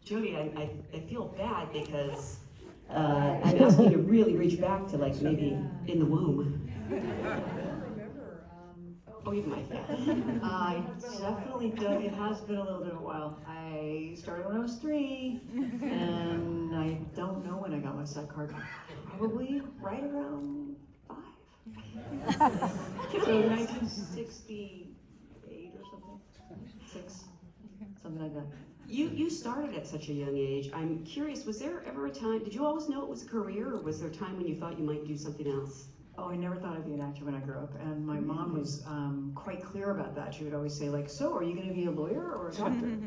Jody, I feel bad because I'm asking you to really reach back to like maybe in the womb. Oh, you might. I definitely don't. It has been a little bit of a while. I started when I was 3, and I don't know when I got my sight card. Probably right around 5. So 1968 or something. 6, something like that. You started at such a young age. I'm curious, was there ever a time, did you always know it was a career, or was there a time when you thought you might do something else? Oh, I never thought I'd be an actor when I grew up, and my mom was quite clear about that. She would always say, like, so are you going to be a lawyer or a doctor?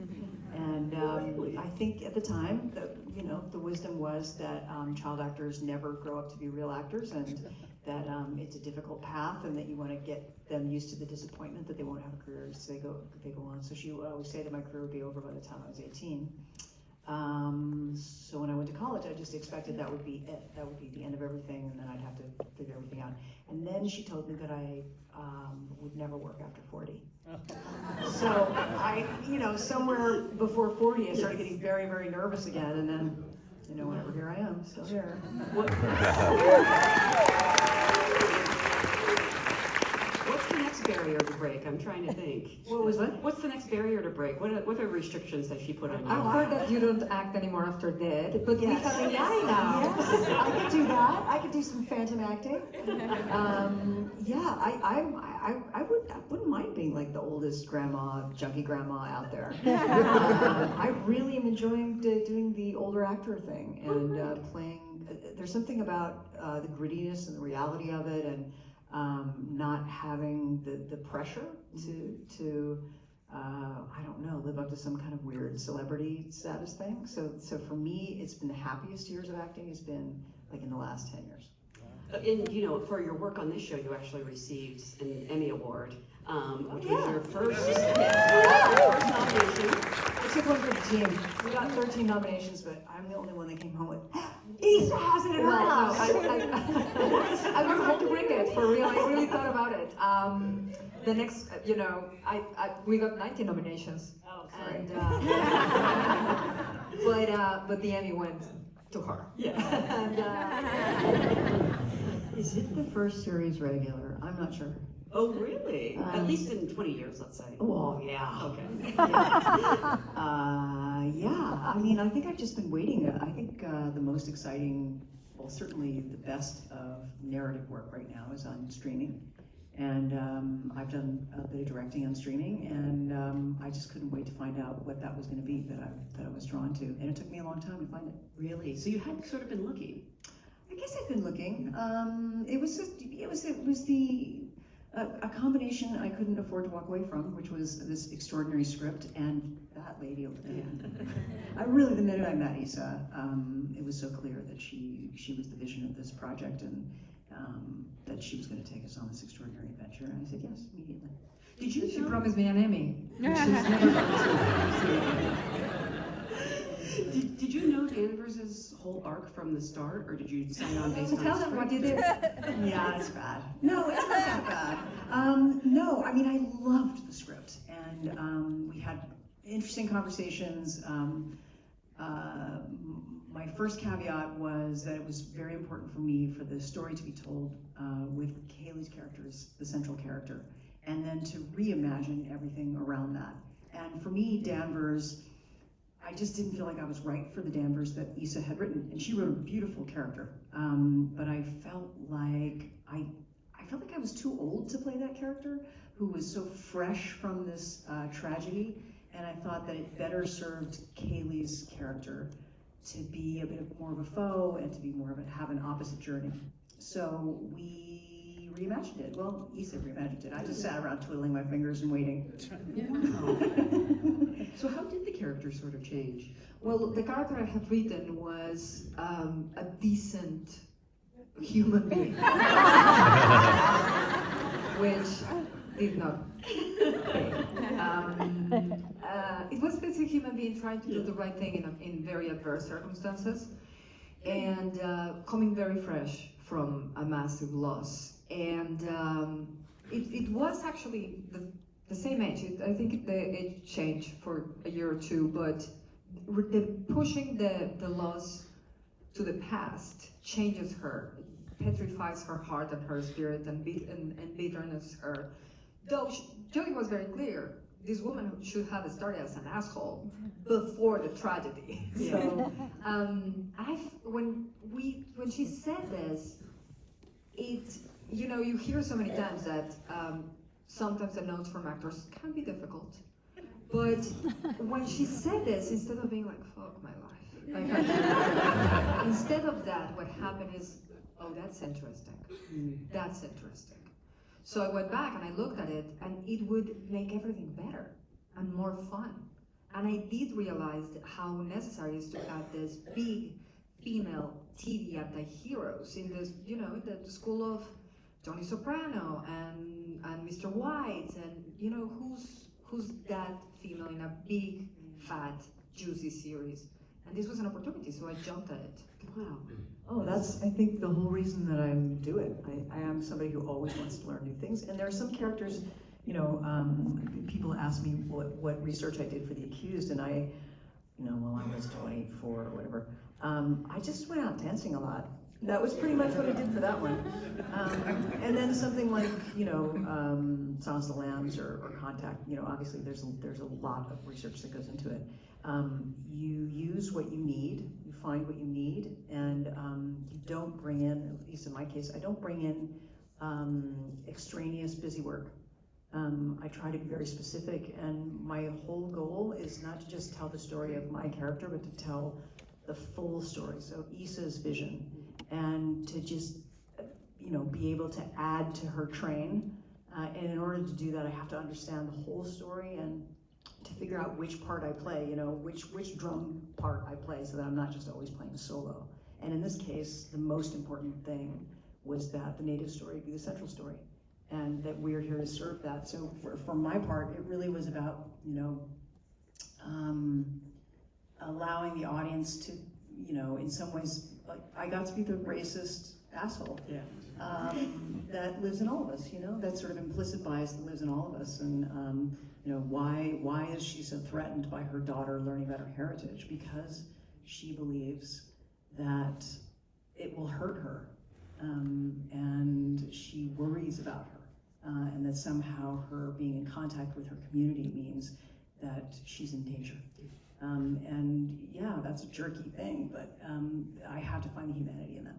And I think at the time, the wisdom was that child actors never grow up to be real actors, and that it's a difficult path, and that you want to get them used to the disappointment that they won't have a career as they go on. So she would always say that my career would be over by the time I was 18. So when I went to college, I just expected that would be it. That would be the end of everything, and then I'd have to figure everything out. And then she told me that I would never work after 40. So somewhere before 40, I started getting very, very nervous again, and then, whenever here I am, still here. What's the next barrier to break? I'm trying to think. What was that? What's the next barrier to break? What are restrictions that she put on you? I've heard that you don't act anymore after dead, but we have a guy now. Yes, I could do that. I could do some phantom acting. I wouldn't mind being like the oldest junkie grandma out there. I really am enjoying doing the older actor thing and playing. There's something about the grittiness and the reality of it, and not having the pressure to I don't know, live up to some kind of weird celebrity status thing. So for me, it's been the happiest years of acting has been like in the last 10 years. And for your work on this show, you actually received an Emmy Award, which was your first nomination. I took one for the team. We got 13 nominations, but I'm the only one that came home with, Issa has it in her house. I was hoping to bring it, for real. I really thought about it. The next, we got 19 nominations. Oh, sorry. And, but the Emmy went to her. Yeah. Is it the first series regular? I'm not sure. Oh, really? At least in 20 years, let's say. Oh, yeah. Okay. Yeah. I mean, I think I've just been waiting. I think the most exciting, well, certainly the best of narrative work right now is on streaming. And I've done a bit of directing on streaming, and I just couldn't wait to find out what that was going to be that I was drawn to. And it took me a long time to find it. Really? So you had sort of been looking? I guess I've been looking. It was a combination I couldn't afford to walk away from, which was this extraordinary script and that lady over there. The minute I met Issa, it was so clear that she was the vision of this project, and that she was going to take us on this extraordinary adventure. And I said yes immediately. She promised me an Emmy. Did you know Danvers' whole arc from the start, or did you sign on based on Tell them what you did. Yeah, it's bad. No, it's not that bad. No, I mean, I loved the script, and we had interesting conversations. My first caveat was that it was very important for me for the story to be told with Kaylee's character as the central character, and then to reimagine everything around that. And for me, Danvers, I just didn't feel like I was right for the Danvers that Issa had written, and she wrote a beautiful character. But I felt like I was too old to play that character, who was so fresh from this tragedy, and I thought that it better served Kaylee's character to be a bit more of a foe and to be more of have an opposite journey. So we reimagined it. Well, Issa reimagined it. I just sat around twiddling my fingers and waiting. So how did the character sort of change? Well, the character I have written was a decent human being, which did not pay. It was a human being trying to do the right thing in very adverse circumstances, and coming very fresh from a massive loss. And it was actually the same age. I think the age changed for a year or two, but pushing the loss to the past changes her, petrifies her heart and her spirit, and bitterness her. Though Jody was very clear, this woman should have started as an asshole before the tragedy. So, when she said this, you hear so many times that sometimes the notes from actors can be difficult. But when she said this, instead of being like, fuck my life, instead of that, what happened is, oh, that's interesting. That's interesting. So I went back and I looked at it, and it would make everything better and more fun. And I did realize how necessary it is to add this big female TV anti-heroes in this, in the school of Tony Soprano and Mr. White, and who's that female in a big, fat, juicy series. And this was an opportunity, so I jumped at it. Wow. Oh, that's, I think, the whole reason that I do it. I am somebody who always wants to learn new things. And there are some characters, people ask me what research I did for The Accused, and I was 24 or whatever, I just went out dancing a lot. That was pretty much what I did for that one. And then something like, Silence of the Lambs or Contact, obviously there's a lot of research that goes into it. You use what you need, you find what you need, and you don't bring in, at least in my case, I don't bring in extraneous busy work. I try to be very specific, and my whole goal is not to just tell the story of my character, but to tell the full story, so Issa's vision, and to just, be able to add to her train. And in order to do that, I have to understand the whole story and to figure out which part I play, which drum part I play, so that I'm not just always playing a solo. And in this case, the most important thing was that the native story be the central story, and that we're here to serve that. So for my part, it really was about, allowing the audience to, in some ways, like, I got to be the racist asshole. Yeah. That lives in all of us, that sort of implicit bias that lives in all of us. And why is she so threatened by her daughter learning about her heritage? Because she believes that it will hurt her, and she worries about her, and that somehow her being in contact with her community means that she's in danger. And yeah, that's a jerky thing, but I have to find the humanity in that.